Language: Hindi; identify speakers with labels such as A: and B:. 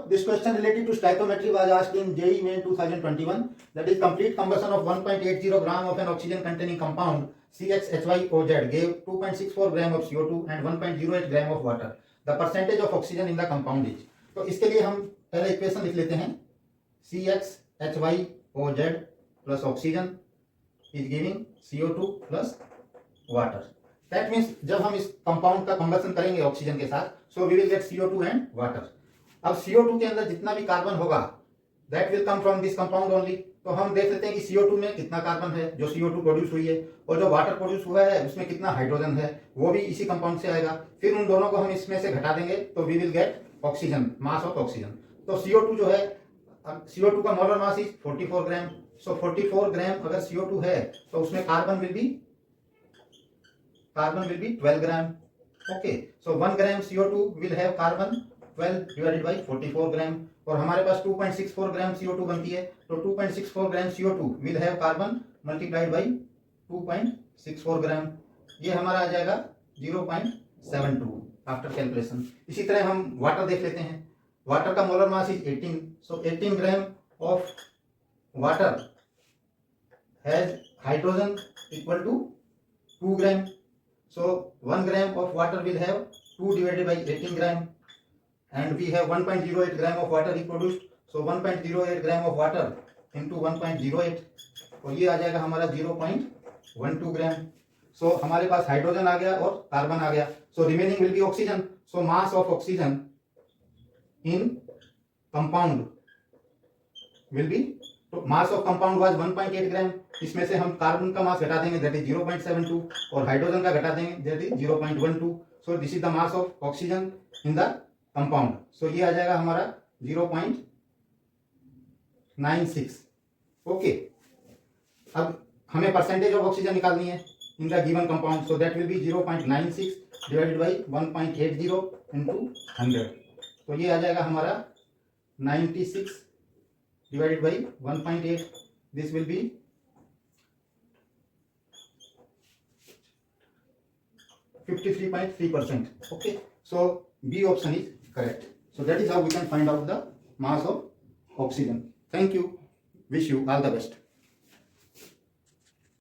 A: this question related to stoichiometry was asked in JEE Main 2021. That is, complete combustion of 1.80 gram of an oxygen containing compound CHHYOZ gave 2.64 gram of CO2 and 1.08 gram of water. The percentage of oxygen in the compound is. तो इसके लिए हम पहले इक्वेशन लिख लेते हैं. CHHYOZ plus oxygen is giving CO2 plus water. That means जब हम इस कंपाउंड का कंबशन करेंगे ऑक्सीजन के साथ, so we will get CO2 and water. अब CO2 के अंदर जितना भी कार्बन होगा that will come from this compound only. तो हम देख लेते हैं कि CO2 में कितना कार्बन है जो CO2 प्रोड्यूस हुई है, और जो वाटर प्रोड्यूस हुआ है उसमें कितना हाइड्रोजन है वो भी इसी कंपाउंड से आएगा. फिर उन दोनों को हम इसमें से घटा देंगे तो we will get oxygen, mass of oxygen. तो CO2 जो है, CO2 का मोलर मास इज 44 ग्राम. सो 44 ग्राम अगर CO2 है तो उसमें carbon will be 12 gram. Okay, so 1 gram CO2 will have carbon 12 divided by 44 ग्राम, और हमारे पास 2.64 ग्राम CO2 बनती है. तो 2.64 ग्राम CO2 will have carbon multiplied by 2.64 ग्राम. ये हमारा आ जाएगा 0.72 आफ्टर कैलकुलेशन. इसी तरह हम वाटर देख लेते हैं. वाटर का molar mass is 18. So 18 gram of water has hydrogen equal to 2 gram. So 1 gram of water will have 2 divided by 18 gram, and we have 1.08 gram of water is produced. So 1.08 gram of water into 1.08, तो ये आ जाएगा हमारा 0.12 ग्राम. सो हमारे पास हाइड्रोजन आ गया और कार्बन आ गया. So remaining will be oxygen. So mass of oxygen in compound will be, तो मास ऑफ कंपाउंड वाज 1.8 ग्राम. इसमें से हम कार्बन का मास घटा देंगे दैट इज 0.72, और हाइड्रोजन का घटा देंगे that is 0.12. So this is the mass of oxygen in the compound. So ये आ जाएगा हमारा 0.96. ओके, अब हमें परसेंटेज ऑफ ऑक्सीजन निकालनी है in the given compound. So that will be 0.96 divided by 1.80 into 100. तो ये आ जाएगा हमारा 96 divided by 1.8. This will be 53.3%. Okay, so B option is correct. So that is how we can find out the mass of oxygen. Thank you. Wish you all the best.